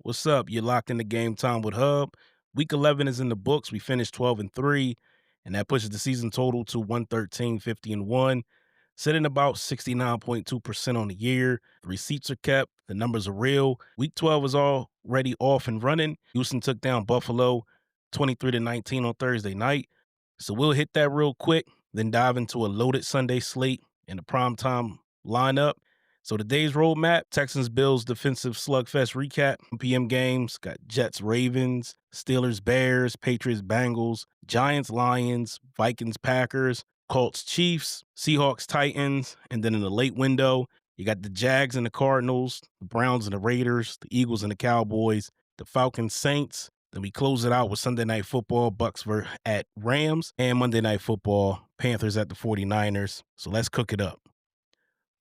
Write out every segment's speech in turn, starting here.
What's up? You're locked into Game Time with Hubb. Week 11 is in the books. We finished 12-3, and that pushes the season total to 113, 50-1, sitting about 69.2% on the year. The receipts are kept. The numbers are real. Week 12 is already off and running. Houston took down Buffalo 23-19 on Thursday night. So we'll hit that real quick, then dive into a loaded Sunday slate and the primetime lineup. So today's roadmap: Texans Bills defensive slugfest recap. PM games got Jets Ravens, Steelers Bears, Patriots Bengals, Giants Lions, Vikings Packers, Colts Chiefs, Seahawks Titans, and then in the late window you got the Jags and the Cardinals, the Browns and the Raiders, the Eagles and the Cowboys, the Falcons Saints. Then we close it out with Sunday Night Football, Bucs at Rams, and Monday Night Football, Panthers at the 49ers. So let's cook it up.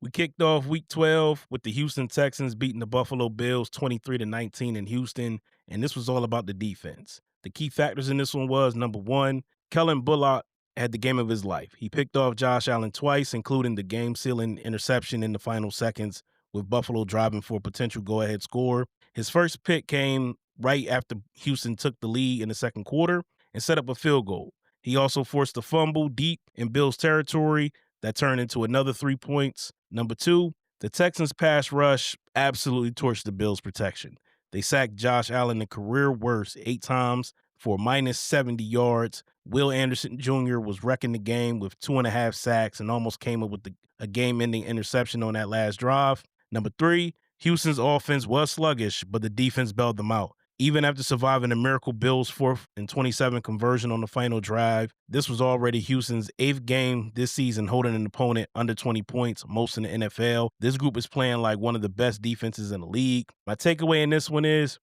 We kicked off week 12 with the Houston Texans beating the Buffalo Bills 23-19 in Houston, and this was all about the defense. The key factors in this one was, number one, Kellen Bullock had the game of his life. He picked off Josh Allen twice, including the game-sealing interception in the final seconds, with Buffalo driving for a potential go-ahead score. His first pick came right after Houston took the lead in the second quarter and set up a field goal. He also forced a fumble deep in Bills territory that turned into another 3 points. Number two, the Texans pass rush absolutely torched the Bills' protection. They sacked Josh Allen a career worst 8 times for minus 70 yards. Will Anderson Jr. was wrecking the game with 2.5 sacks and almost came up with a game-ending interception on that last drive. Number three, Houston's offense was sluggish, but the defense bailed them out. Even after surviving a miracle Bills 4th and 27 conversion on the final drive, this was already Houston's 8th game this season holding an opponent under 20 points, most in the NFL. This group is playing like one of the best defenses in the league. My takeaway in this one is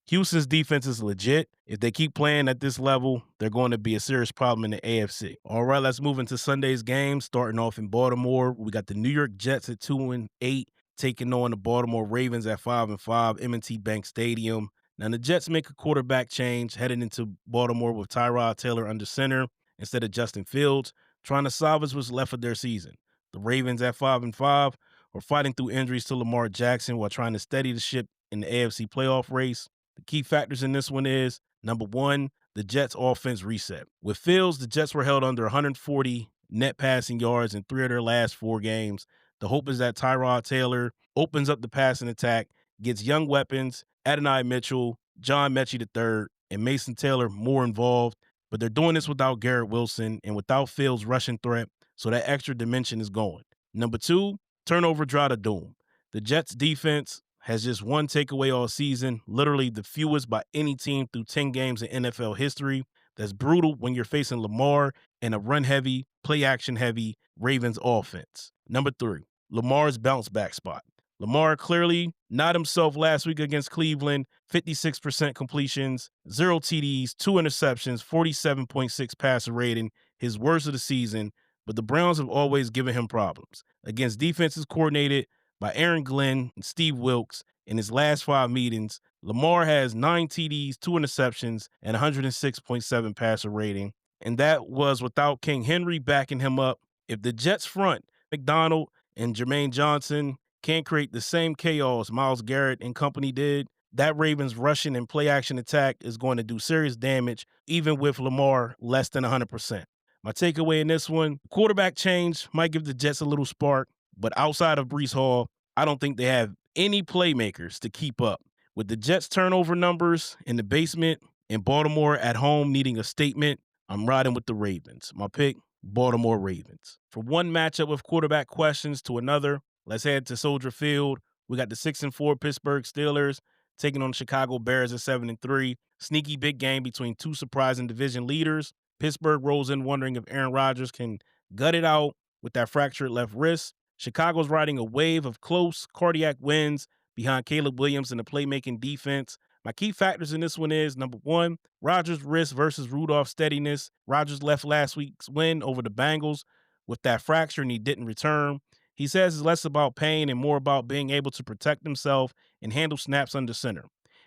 Houston's defense is legit. If they keep playing at this level, they're going to be a serious problem in the AFC. All right, let's move into Sunday's game, starting off in Baltimore. We got the New York Jets at 2-8, taking on the Baltimore Ravens at 5-5, M&T Bank Stadium. Now, the Jets make a quarterback change heading into Baltimore with Tyrod Taylor under center instead of Justin Fields, trying to salvage what's left of their season. The Ravens at 5-5 are fighting through injuries to Lamar Jackson while trying to steady the ship in the AFC playoff race. The key factors in this one is, number one, the Jets' offense reset. With Fields, the Jets were held under 140 net passing yards in 3 of their last 4 games. The hope is that Tyrod Taylor opens up the passing attack, gets young weapons, Adonai Mitchell, John Mechie III, and Mason Taylor more involved, but they're doing this without Garrett Wilson and without Fields' rushing threat, so that extra dimension is going. Number two, turnover drought of doom. The Jets' defense has just one takeaway all season, literally the fewest by any team through 10 games in NFL history. That's brutal when you're facing Lamar and a run-heavy, play-action-heavy Ravens offense. Number three, Lamar's bounce-back spot. Lamar clearly not himself last week against Cleveland, 56% completions, 0 TDs, 2 interceptions, 47.6 passer rating, his worst of the season, but the Browns have always given him problems. Against defenses coordinated by Aaron Glenn and Steve Wilks in his last 5 meetings, Lamar has 9 TDs, 2 interceptions, and 106.7 passer rating, and that was without King Henry backing him up. If the Jets front, McDonald and Jermaine Johnson can't create the same chaos Myles Garrett and company did, that Ravens rushing and play action attack is going to do serious damage, even with Lamar less than 100%. My takeaway in this one, quarterback change might give the Jets a little spark, but outside of Breece Hall, I don't think they have any playmakers to keep up. With the Jets' turnover numbers in the basement and Baltimore at home needing a statement, I'm riding with the Ravens. My pick, Baltimore Ravens. From one matchup with quarterback questions to another, let's head to Soldier Field. We got the 6-4 Pittsburgh Steelers taking on the Chicago Bears at 7-3. Sneaky big game between 2 surprising division leaders. Pittsburgh rolls in wondering if Aaron Rodgers can gut it out with that fractured left wrist. Chicago's riding a wave of close cardiac wins behind Caleb Williams and the playmaking defense. My key factors in this one is, number one, Rodgers' wrist versus Rudolph's steadiness. Rodgers left last week's win over the Bengals with that fracture and he didn't return. He says it's less about pain and more about being able to protect himself and handle snaps under center.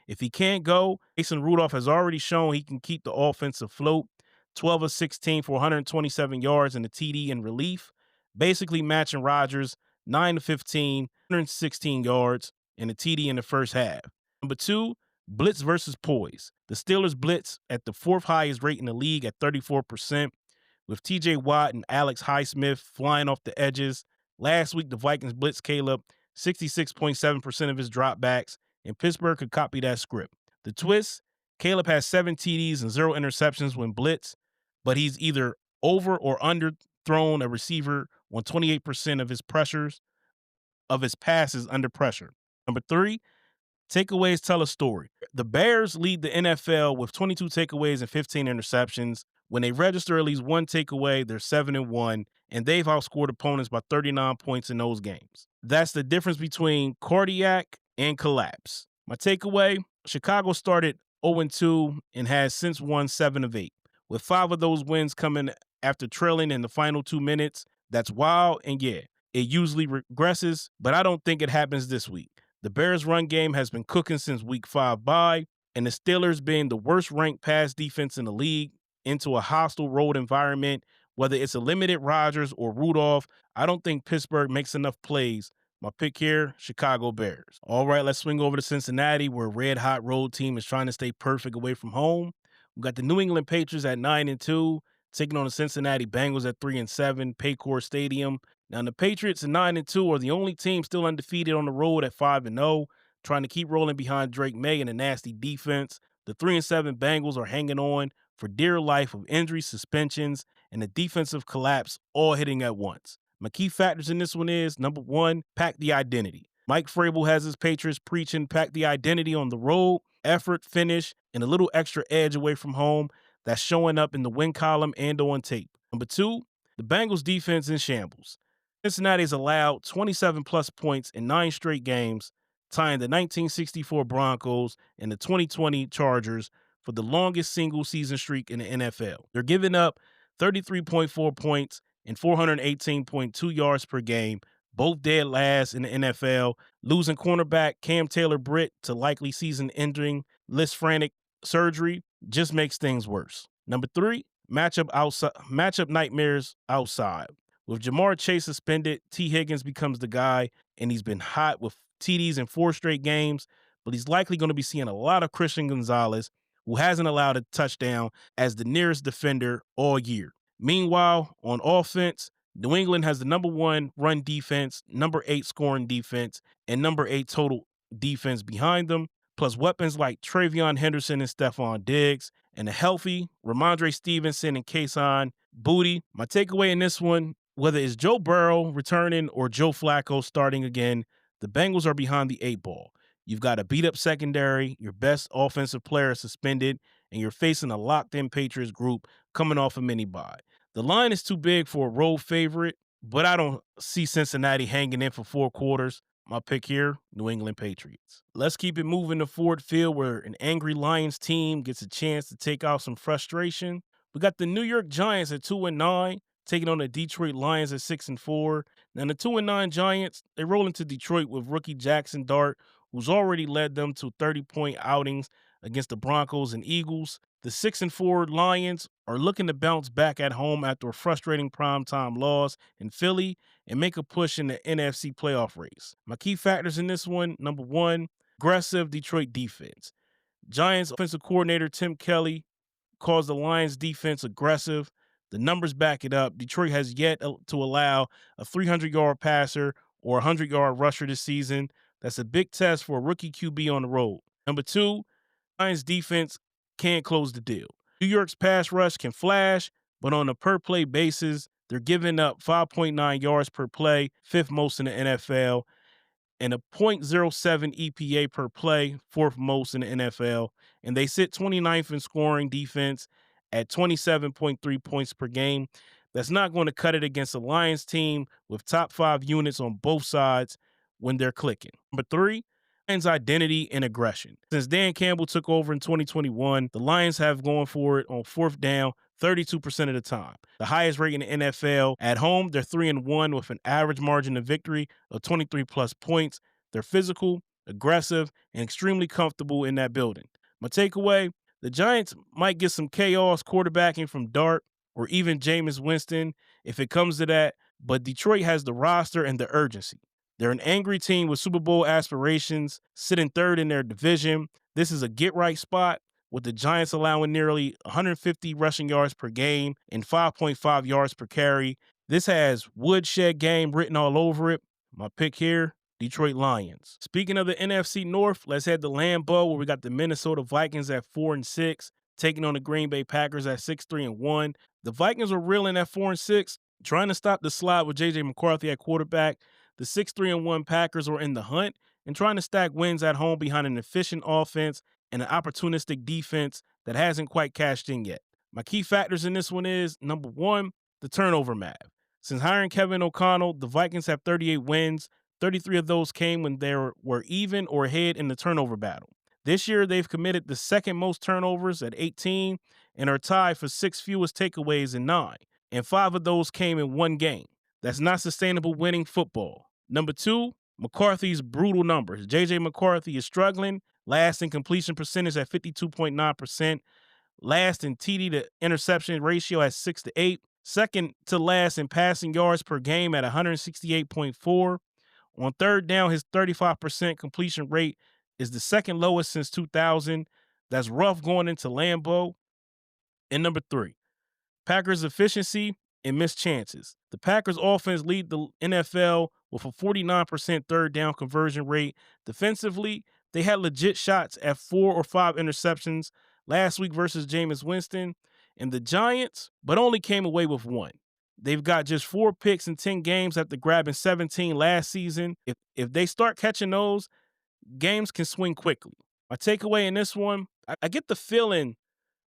If he can't go, Mason Rudolph has already shown he can keep the offense afloat. 12 of 16 for 127 yards and a TD in relief, basically matching Rodgers, 9 of 15, 116 yards and a TD in the first half. Number two, Blitz versus poise. The Steelers blitz at the fourth highest rate in the league at 34%, with TJ Watt and Alex Highsmith flying off the edges. Last week, the Vikings blitzed Caleb 66.7% of his dropbacks, and Pittsburgh could copy that script. The twist, Caleb has 7 TDs and 0 interceptions when blitzed, but he's either over or underthrown a receiver on 28% of his passes under pressure. Number 3, takeaways tell a story. The Bears lead the NFL with 22 takeaways and 15 interceptions. When they register at least one takeaway, they're 7-1, and they've outscored opponents by 39 points in those games. That's the difference between cardiac and collapse. My takeaway, Chicago started 0-2 and has since won 7 of 8, with 5 of those wins coming after trailing in the final 2 minutes. That's wild, and yeah, it usually regresses, but I don't think it happens this week. The Bears' run game has been cooking since week 5 bye, and the Steelers being the worst-ranked pass defense in the league into a hostile road environment, whether it's a limited Rodgers or Rudolph, I don't think Pittsburgh makes enough plays. My pick here, Chicago Bears. All right, let's swing over to Cincinnati, where a red-hot road team is trying to stay perfect away from home. We got the New England Patriots at 9-2, taking on the Cincinnati Bengals at 3-7, Paycor Stadium. Now, the Patriots at 9-2 are the only team still undefeated on the road at 5-0, trying to keep rolling behind Drake May and a nasty defense. The 3-7 Bengals are hanging on for dear life with injuries, suspensions, and a defensive collapse all hitting at once. My key factors in this one is, number 1, pack the identity. Mike Vrabel has his Patriots preaching pack the identity on the road, effort, finish, and a little extra edge away from home that's showing up in the win column and on tape. Number 2, the Bengals defense in shambles. Cincinnati has allowed 27-plus points in 9 straight games, tying the 1964 Broncos and the 2020 Chargers for the longest single-season streak in the NFL. They're giving up 33.4 points and 418.2 yards per game, both dead last in the NFL, losing cornerback Cam Taylor-Britt to likely season-ending Lisfranc surgery just makes things worse. Number 3, matchup nightmares outside. With Jamar Chase suspended, T. Higgins becomes the guy, and he's been hot with TDs in 4 straight games, but he's likely going to be seeing a lot of Christian Gonzalez, who hasn't allowed a touchdown, as the nearest defender all year. Meanwhile, on offense, New England has the number 1 run defense, number 8 scoring defense, and number 8 total defense behind them, plus weapons like Travion Henderson and Stephon Diggs, and a healthy Ramondre Stevenson and Kayshon Boutte. My takeaway in this one, whether it's Joe Burrow returning or Joe Flacco starting again, the Bengals are behind the 8 ball. You've got a beat-up secondary, your best offensive player is suspended, and you're facing a locked-in Patriots group coming off a mini-bye. The line is too big for a road favorite, but I don't see Cincinnati hanging in for 4 quarters. My pick here, New England Patriots. Let's keep it moving to Ford Field, where an angry Lions team gets a chance to take out some frustration. We got the New York Giants at 2-9, taking on the Detroit Lions at 6-4. Now, the 2-9 Giants, they roll into Detroit with rookie Jackson Dart, who's already led them to 30-point outings against the Broncos and Eagles. The 6-4 Lions are looking to bounce back at home after a frustrating primetime loss in Philly and make a push in the NFC playoff race. My key factors in this one, number 1, aggressive Detroit defense. Giants offensive coordinator Tim Kelly calls the Lions defense aggressive. The numbers back it up. Detroit has yet to allow a 300-yard passer or a 100-yard rusher this season. That's a big test for a rookie QB on the road. Number 2, Lions defense can't close the deal. New York's pass rush can flash, but on a per-play basis, they're giving up 5.9 yards per play, 5th most in the NFL, and a .07 EPA per play, 4th most in the NFL. And they sit 29th in scoring defense at 27.3 points per game. That's not going to cut it against a Lions team with top 5 units on both sides when they're clicking. Number 3, Lions identity and aggression. Since Dan Campbell took over in 2021, the Lions have gone for it on 4th down 32% of the time. The highest rate in the NFL. At home, they're 3-1 with an average margin of victory of 23-plus points. They're physical, aggressive, and extremely comfortable in that building. My takeaway, the Giants might get some chaos quarterbacking from Dart or even Jameis Winston if it comes to that, but Detroit has the roster and the urgency. They're an angry team with Super Bowl aspirations, sitting third in their division. This is a get-right spot, with the Giants allowing nearly 150 rushing yards per game and 5.5 yards per carry. This has woodshed game written all over it. My pick here, Detroit Lions. Speaking of the NFC North, let's head to Lambeau, where we got the Minnesota Vikings at 4-6, taking on the Green Bay Packers at 6-3-1. The Vikings are reeling at 4-6, trying to stop the slide with J.J. McCarthy at quarterback. The 6-3-1 Packers are in the hunt and trying to stack wins at home behind an efficient offense and an opportunistic defense that hasn't quite cashed in yet. My key factors in this one is, number one, the turnover math. Since hiring Kevin O'Connell, the Vikings have 38 wins. 33 of those came when they were even or ahead in the turnover battle. This year, they've committed the second most turnovers at 18 and are tied for sixth fewest takeaways in 9. And 5 of those came in one game. That's not sustainable winning football. Number two, McCarthy's brutal numbers. J.J. McCarthy is struggling, last in completion percentage at 52.9%, last in TD to interception ratio at 6-8, second to last in passing yards per game at 168.4. On third down, his 35% completion rate is the second lowest since 2000. That's rough going into Lambeau. And number three, Packers' efficiency and missed chances. The Packers' offense lead the NFL with a 49% third down conversion rate. Defensively, they had legit shots at 4 or 5 interceptions last week versus Jameis Winston. And the Giants, but only came away with 1. They've got just 4 picks in 10 games after grabbing 17 last season. If they start catching those, games can swing quickly. My takeaway in this one, I get the feeling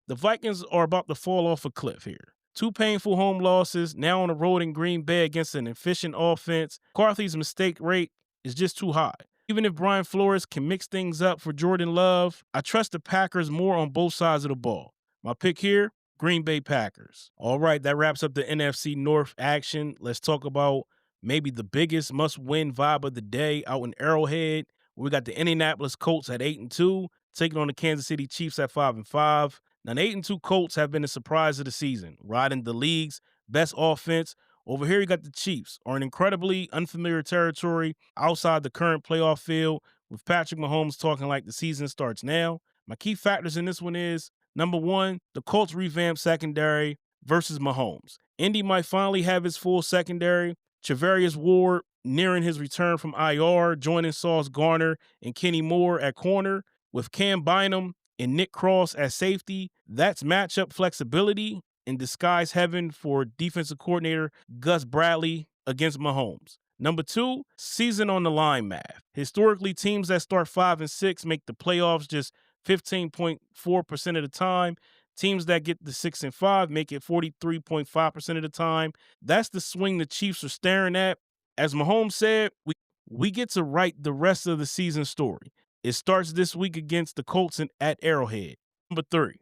the Vikings are about to fall off a cliff here. 2 painful home losses, now on the road in Green Bay against an efficient offense. McCarthy's mistake rate is just too high. Even if Brian Flores can mix things up for Jordan Love, I trust the Packers more on both sides of the ball. My pick here, Green Bay Packers. All right, that wraps up the NFC North action. Let's talk about maybe the biggest must-win vibe of the day out in Arrowhead. We got the Indianapolis Colts at 8-2, taking on the Kansas City Chiefs at 5-5. Now, the 8-2 Colts have been the surprise of the season, riding the league's best offense. Over here, you got the Chiefs, are in incredibly unfamiliar territory outside the current playoff field, with Patrick Mahomes talking like the season starts now. My key factors in this one is, number one, the Colts revamped secondary versus Mahomes. Indy might finally have his full secondary. Charvarius Ward nearing his return from IR, joining Sauce Garner and Kenny Moore at corner, with Cam Bynum and Nick Cross at safety. That's matchup flexibility in disguise heaven for defensive coordinator Gus Bradley against Mahomes. Number two, season on the line math. Historically, teams that start 5-6 make the playoffs just 15.4% of the time. Teams that get to 6-5 make it 43.5% of the time. That's the swing the Chiefs are staring at. As Mahomes said, we get to write the rest of the season story. It starts this week against the Colts at Arrowhead. Number three,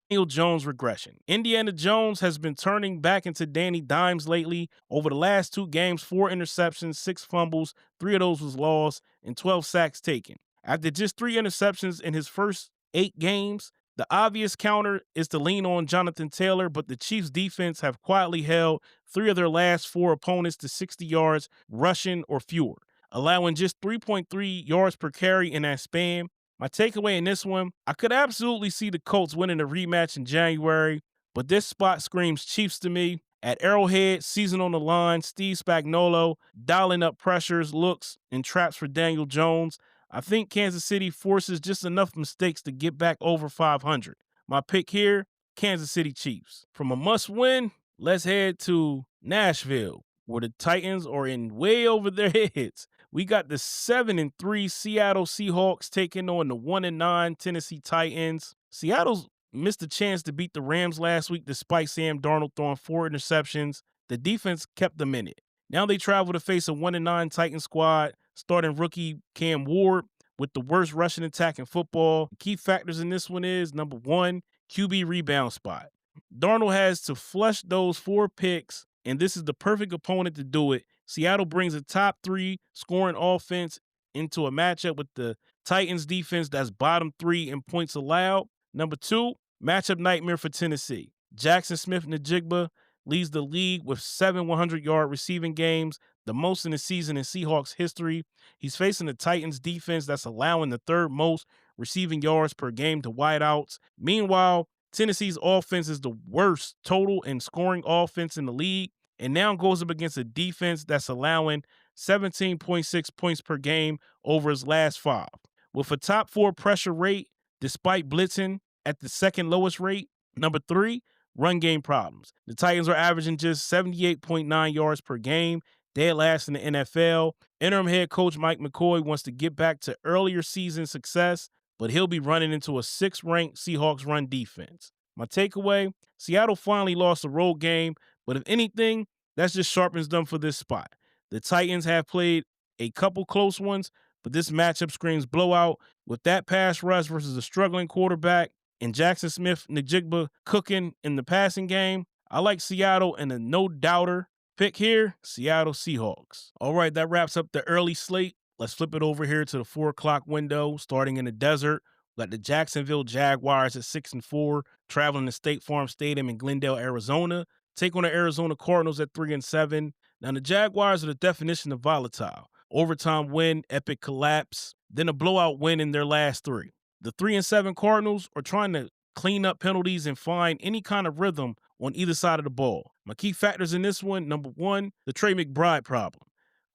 Daniel Jones regression. Indiana Jones has been turning back into Danny Dimes lately. Over the last 2 games, 4 interceptions, 6 fumbles, 3 of those was lost, and 12 sacks taken. After just 3 interceptions in his first 8 games, the obvious counter is to lean on Jonathan Taylor, but the Chiefs' defense have quietly held 3 of their last 4 opponents to 60 yards rushing or fewer, allowing just 3.3 yards per carry in that span. My takeaway in this one, I could absolutely see the Colts winning a rematch in January, but this spot screams Chiefs to me. At Arrowhead, season on the line, Steve Spagnuolo dialing up pressures, looks, and traps for Daniel Jones. I think Kansas City forces just enough mistakes to get back over 500. My pick here, Kansas City Chiefs. From a must-win, let's head to Nashville, where the Titans are in way over their heads. We got the 7-3 Seattle Seahawks taking on the 1-9 Tennessee Titans. Seattle's missed a chance to beat the Rams last week despite Sam Darnold throwing 4 interceptions. The defense kept them in it. Now they travel to face a 1-9 Titans squad, starting rookie Cam Ward with the worst rushing attack in football. The key factors in this one is, number one, QB rebound spot. Darnold has to flush those 4 picks, and this is the perfect opponent to do it. Seattle brings a top 3 scoring offense into a matchup with the Titans defense that's bottom 3 in points allowed. Number 2, matchup nightmare for Tennessee. Jackson Smith-Njigba leads the league with 7 100-yard receiving games, the most in the season in Seahawks history. He's facing the Titans defense that's allowing the third most receiving yards per game to wideouts. Meanwhile, Tennessee's offense is the worst total and scoring offense in the league, and now goes up against a defense that's allowing 17.6 points per game over his last 5. With a top 4 pressure rate, despite blitzing at the second lowest rate. Number 3, run game problems. The Titans are averaging just 78.9 yards per game, dead last in the NFL. Interim head coach Mike McCoy wants to get back to earlier season success, but he'll be running into a 6th-ranked Seahawks run defense. My takeaway, Seattle finally lost a road game, but if anything, that just sharpens them for this spot. The Titans have played a couple close ones, but this matchup screams blowout. With that pass rush versus a struggling quarterback and Jackson Smith-Njigba cooking in the passing game, I like Seattle and a no-doubter pick here, Seattle Seahawks. All right, that wraps up the early slate. Let's flip it over here to the 4 o'clock window, starting in the desert. We got the Jacksonville Jaguars at 6-4, traveling to State Farm Stadium in Glendale, Arizona. Take on the Arizona Cardinals at 3-7. Now, the Jaguars are the definition of volatile. Overtime win, epic collapse, then a blowout win in their last 3. The 3-7 Cardinals are trying to clean up penalties and find any kind of rhythm on either side of the ball. My key factors in this one, number 1, the Trey McBride problem.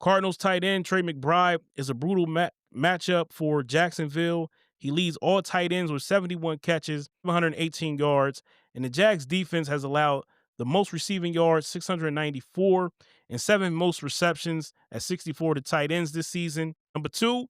Cardinals tight end Trey McBride is a brutal matchup for Jacksonville. He leads all tight ends with 71 catches, 118 yards, and the Jags defense has allowed the most receiving yards, 694, and 7 most receptions at 64 to tight ends this season. Number 2,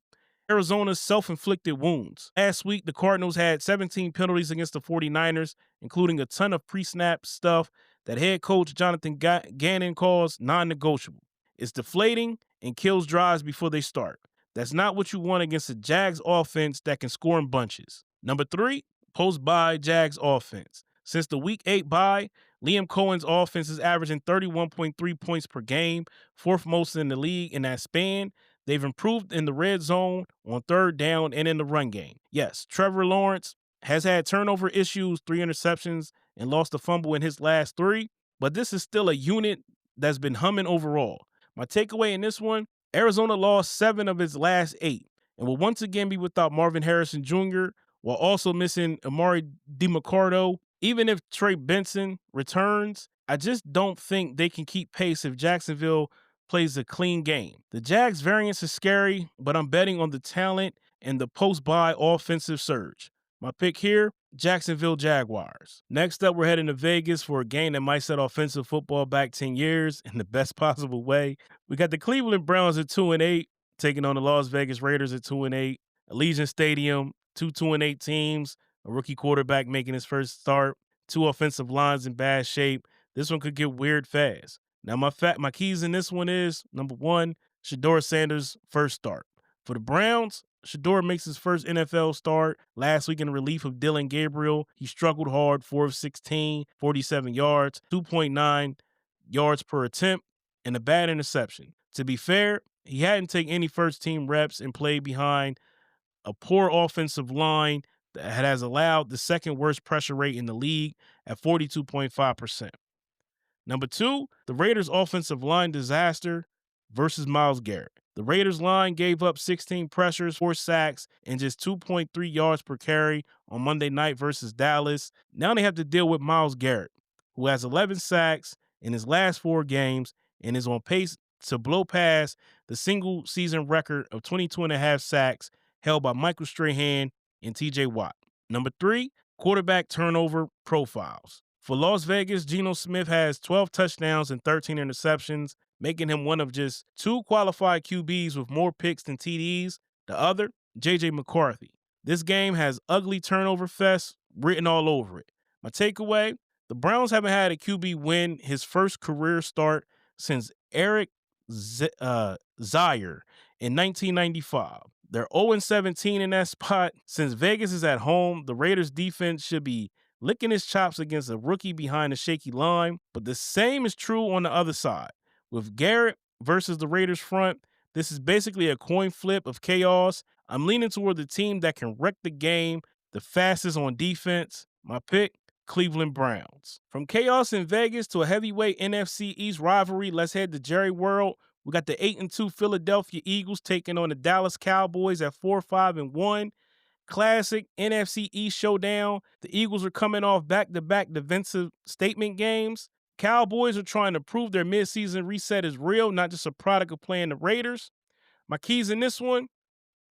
Arizona's self-inflicted wounds. Last week, the Cardinals had 17 penalties against the 49ers, including a ton of pre-snap stuff that head coach Jonathan Gannon calls non-negotiable. It's deflating and kills drives before they start. That's not what you want against a Jags offense that can score in bunches. Number 3, post-bye Jags offense. Since the Week 8 bye, Liam Cohen's offense is averaging 31.3 points per game, 4th most in the league in that span. They've improved in the red zone, on 3rd down, and in the run game. Yes, Trevor Lawrence has had turnover issues, 3 interceptions, and lost a fumble in his last 3, but this is still a unit that's been humming overall. My takeaway in this one, Arizona lost 7 of its last 8 and will once again be without Marvin Harrison Jr. while also missing Amari DiMarcado. Even if Trey Benson returns, I just don't think they can keep pace if Jacksonville plays a clean game. The Jags variance is scary, but I'm betting on the talent and the post-bye offensive surge. My pick here, Jacksonville Jaguars. Next up, we're heading to Vegas for a game that might set offensive football back 10 years in the best possible way. We got the Cleveland Browns at 2-8, taking on the Las Vegas Raiders at 2-8. Allegiant Stadium, 2-8 teams, a rookie quarterback making his first start, 2 offensive lines in bad shape. This one could get weird fast. Now, my keys in this one is, number 1, Shedeur Sanders' first start. For the Browns, Shedeur makes his first NFL start last week in relief of Dylan Gabriel. He struggled hard, 4 of 16, 47 yards, 2.9 yards per attempt, and a bad interception. To be fair, he hadn't taken any first-team reps and played behind a poor offensive line that has allowed the 2nd worst pressure rate in the league at 42.5%. Number 2, the Raiders' offensive line disaster versus Myles Garrett. The Raiders line gave up 16 pressures, 4 sacks, and just 2.3 yards per carry on Monday night versus Dallas. Now they have to deal with Myles Garrett, who has 11 sacks in his last 4 games and is on pace to blow past the single-season record of 22.5 sacks held by Michael Strahan and TJ Watt. Number 3, quarterback turnover profiles. For Las Vegas, Geno Smith has 12 touchdowns and 13 interceptions, making him one of just 2 qualified QBs with more picks than TDs. The other, J.J. McCarthy. This game has ugly turnover fest written all over it. My takeaway, the Browns haven't had a QB win his first career start since Eric Zaire in 1995. They're 0-17 in that spot. Since Vegas is at home, the Raiders defense should be licking his chops against a rookie behind a shaky line. But the same is true on the other side. With Garrett versus the Raiders front, this is basically a coin flip of chaos. I'm leaning toward the team that can wreck the game the fastest on defense. My pick, Cleveland Browns. From chaos in Vegas to a heavyweight NFC East rivalry, let's head to Jerry World. We got the 8-2 Philadelphia Eagles taking on the Dallas Cowboys at 4-5-1. Classic NFC East showdown. The Eagles are coming off back-to-back defensive statement games. Cowboys are trying to prove their midseason reset is real, not just a product of playing the Raiders. My keys in this one: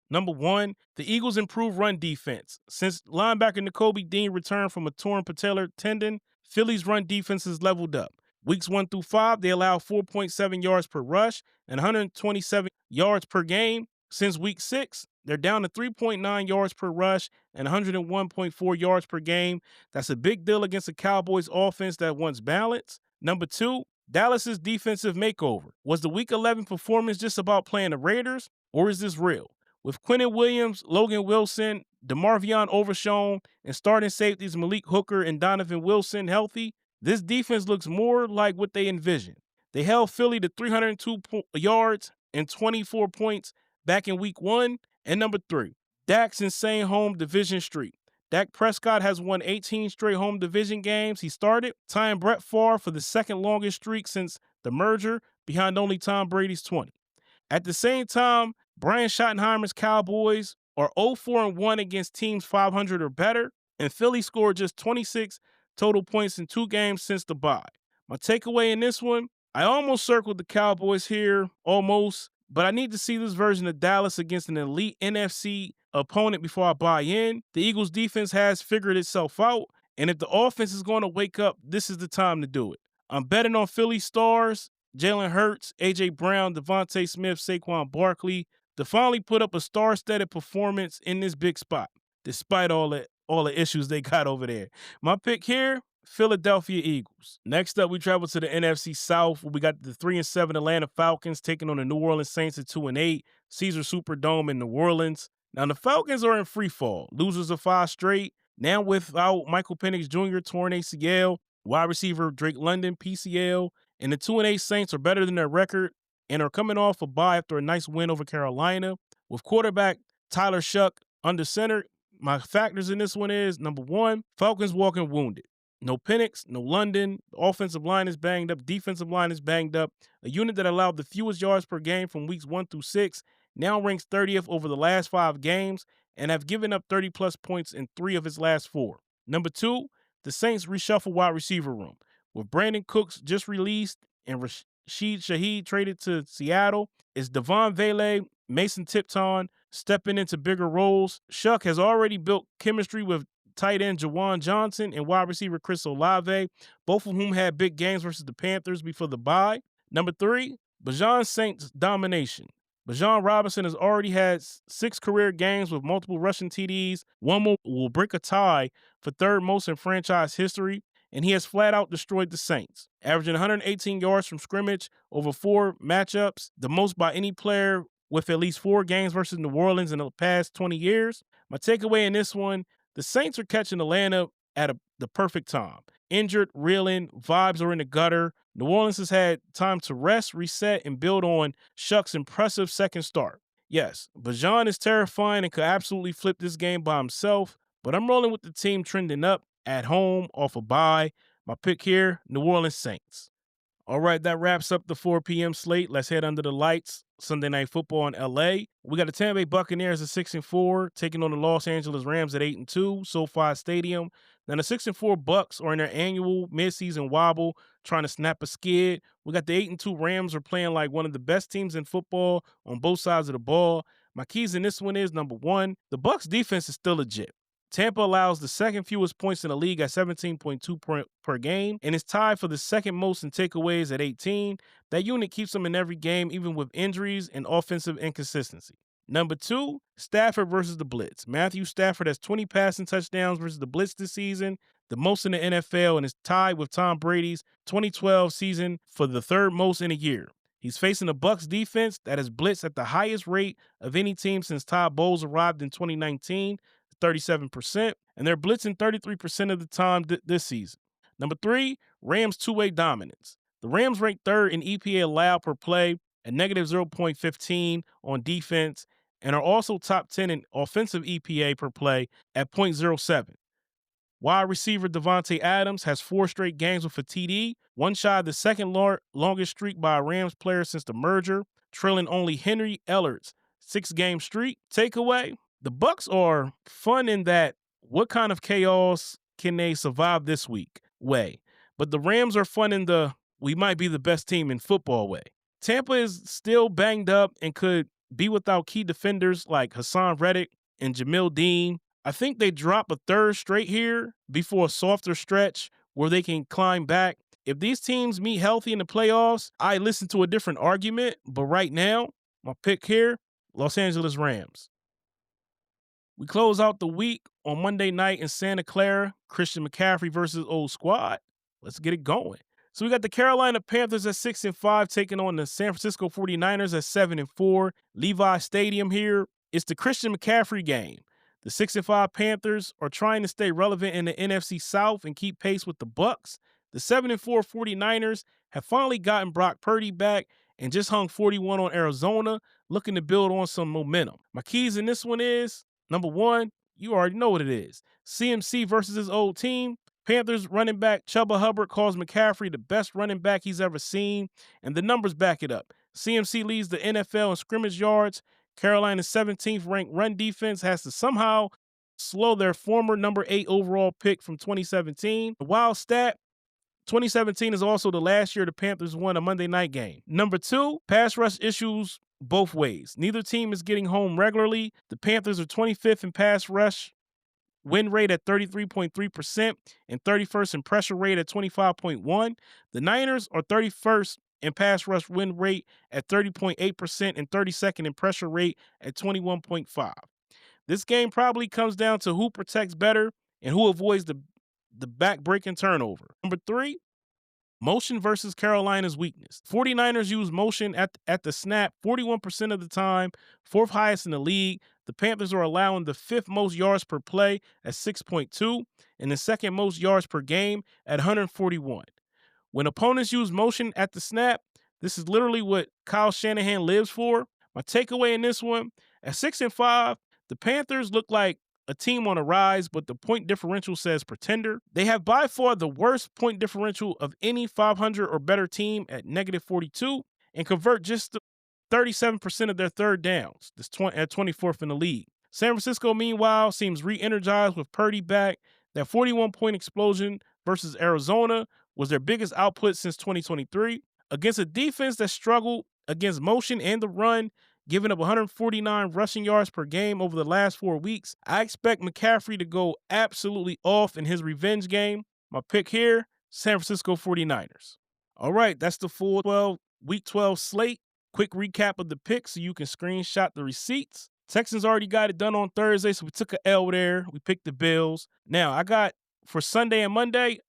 number one, the Eagles' improved run defense. Since linebacker N'Kobe Dean returned from a torn patellar tendon, Philly's run defense has leveled up. Weeks 1 through 5, they allow 4.7 yards per rush and 127 yards per game. Since week 6, they're down to 3.9 yards per rush and 101.4 yards per game. That's a big deal against a Cowboys offense that wants balance. Number 2, Dallas's defensive makeover. Was the Week 11 performance just about playing the Raiders, or is this real? With Quinnen Williams, Logan Wilson, DeMarvion Overshown, and starting safeties Malik Hooker and Donovan Wilson healthy, this defense looks more like what they envisioned. They held Philly to 302 yards and 24 points back in week 1. And number 3, Dak's insane home division streak. Dak Prescott has won 18 straight home division games he started, tying Brett Favre for the second longest streak since the merger, behind only Tom Brady's 20. At the same time, Brian Schottenheimer's Cowboys are 0-4-1 against teams 500 or better, and Philly scored just 26 total points in 2 games since the bye. My takeaway in this one: I almost circled the Cowboys here, but I need to see this version of Dallas against an elite NFC opponent before I buy in. The Eagles' defense has figured itself out, and if the offense is going to wake up, this is the time to do it. I'm betting on Philly stars Jalen Hurts, A.J. Brown, Devontae Smith, Saquon Barkley to finally put up a star-studded performance in this big spot, despite all the issues they got over there. My pick here: Philadelphia Eagles. Next up, we travel to the NFC South, where we got the 3-7 Atlanta Falcons taking on the New Orleans Saints at 2-8, Caesar Superdome in New Orleans. Now, the Falcons are in free fall, losers of 5 straight, now without Michael Penix Jr. torn ACL, wide receiver Drake London PCL, and the 2-8 Saints are better than their record and are coming off a bye after a nice win over Carolina. With quarterback Tyler Shuck under center, my factors in this one is, number 1, Falcons walking wounded. No Penix, no London. The offensive line is banged up. Defensive line is banged up. A unit that allowed the fewest yards per game from weeks 1 through 6 now ranks 30th over the last 5 games and have given up 30-plus points in 3 of its last 4. Number 2, the Saints reshuffle wide receiver room. With Brandon Cooks just released and Rashid Shaheed traded to Seattle, it's Devon Vele, Mason Tipton stepping into bigger roles. Shuck has already built chemistry with tight end Jawan Johnson and wide receiver Chris Olave, both of whom had big games versus the Panthers before the bye. Number 3, Bijan Saints domination. Bijan Robinson has already had 6 career games with multiple rushing TDs. One more will break a tie for 3rd most in franchise history, and he has flat out destroyed the Saints, averaging 118 yards from scrimmage over 4 matchups, the most by any player with at least 4 games versus New Orleans in the past 20 years. My takeaway in this one: the Saints are catching Atlanta at the perfect time. Injured, reeling, vibes are in the gutter. New Orleans has had time to rest, reset, and build on Shuck's impressive second start. Yes, Bijan is terrifying and could absolutely flip this game by himself, but I'm rolling with the team trending up at home off a bye. My pick here: New Orleans Saints. All right, that wraps up the 4 p.m. slate. Let's head under the lights. Sunday Night Football in L.A. We got the Tampa Bay Buccaneers at 6-4, taking on the Los Angeles Rams at 8-2, SoFi Stadium. Now, the 6-4 Bucs are in their annual midseason wobble, trying to snap a skid. We got the 8-2 Rams are playing like one of the best teams in football on both sides of the ball. My keys in this one is, number 1, the Bucs defense is still legit. Tampa allows the second fewest points in the league at 17.2 per game and is tied for the second most in takeaways at 18. That unit keeps them in every game, even with injuries and offensive inconsistency. Number 2, Stafford versus the Blitz. Matthew Stafford has 20 passing touchdowns versus the Blitz this season, the most in the NFL, and is tied with Tom Brady's 2012 season for the 3rd most in a year. He's facing a Bucs defense that has blitzed at the highest rate of any team since Todd Bowles arrived in 2019, 37%, and they're blitzing 33% of the time this season. Number 3, Rams two-way dominance. The Rams rank 3rd in EPA allowed per play at negative 0.15 on defense and are also top 10 in offensive EPA per play at 0.07. Wide receiver Devontae Adams has 4 straight games with a TD, one shy of the second longest streak by a Rams player since the merger, trailing only Henry Ellert's 6-game streak. Takeaway, the Bucs are fun in that what kind of chaos can they survive this week way, but the Rams are fun in the we might be the best team in football way. Tampa is still banged up and could be without key defenders like Hassan Reddick and Jamil Dean. I think they drop a third straight here before a softer stretch where they can climb back. If these teams meet healthy in the playoffs, I listen to a different argument, but right now, my pick here, Los Angeles Rams. We close out the week on Monday night in Santa Clara, Christian McCaffrey versus old squad. Let's get it going. So we got the Carolina Panthers at 6-5 taking on the San Francisco 49ers at 7-4. Levi Stadium here. It's the Christian McCaffrey game. The 6-5 Panthers are trying to stay relevant in the NFC South and keep pace with the Bucs. The 7-4 49ers have finally gotten Brock Purdy back and just hung 41 on Arizona, looking to build on some momentum. My keys in this one is, number one, you already know what it is. CMC versus his old team. Panthers running back Chuba Hubbard calls McCaffrey the best running back he's ever seen, and the numbers back it up. CMC leads the NFL in scrimmage yards. Carolina's 17th ranked run defense has to somehow slow their former number 8 overall pick from 2017. The wild stat, 2017 is also the last year the Panthers won a Monday night game. Number 2, pass rush issues both ways. Neither team is getting home regularly. The Panthers are 25th in pass rush win rate at 33.3% and 31st in pressure rate at 25.1. The Niners are 31st in pass rush win rate at 30.8% and 32nd in pressure rate at 21.5. This game probably comes down to who protects better and who avoids the back-breaking turnover. Number 3, motion versus Carolina's weakness. 49ers use motion at the snap 41% of the time, 4th highest in the league. The Panthers are allowing the 5th most yards per play at 6.2 and the 2nd most yards per game at 141. When opponents use motion at the snap, this is literally what Kyle Shanahan lives for. My takeaway in this one, at 6-5, the Panthers look like a team on a rise, but the point differential says pretender. They have by far the worst point differential of any 500 or better team at -42 and convert just 37% of their third downs, at 24th in the league. San Francisco, meanwhile, seems re-energized with Purdy back. That 41-point explosion versus Arizona was their biggest output since 2023. Against a defense that struggled against motion and the run, giving up 149 rushing yards per game over the last 4 weeks, I expect McCaffrey to go absolutely off in his revenge game. My pick here, San Francisco 49ers. All right, that's the full Week 12 slate. Quick recap of the picks so you can screenshot the receipts. Texans already got it done on Thursday, so we took an L there. We picked the Bills. Now, for Sunday and Monday,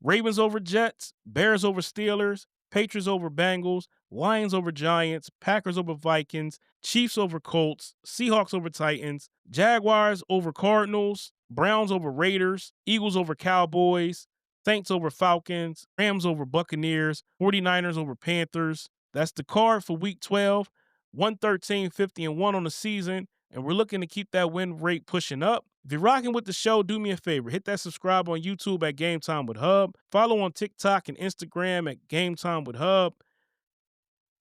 Ravens over Jets, Bears over Steelers, Patriots over Bengals, Lions over Giants, Packers over Vikings, Chiefs over Colts, Seahawks over Titans, Jaguars over Cardinals, Browns over Raiders, Eagles over Cowboys, Saints over Falcons, Rams over Buccaneers, 49ers over Panthers. That's the card for Week 12, 113, 50-1 on the season, and we're looking to keep that win rate pushing up. If you're rocking with the show, do me a favor. Hit that subscribe on YouTube at Game Time with Hubb. Follow on TikTok and Instagram at Game Time with Hubb.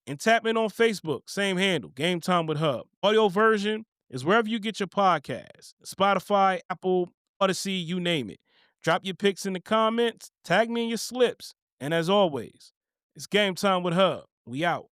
And tap in on Facebook, same handle, Game Time with Hubb. Audio version is wherever you get your podcasts. Spotify, Apple, Odyssey, you name it. Drop your picks in the comments, tag me in your slips. And as always, it's Game Time with Hubb. We out.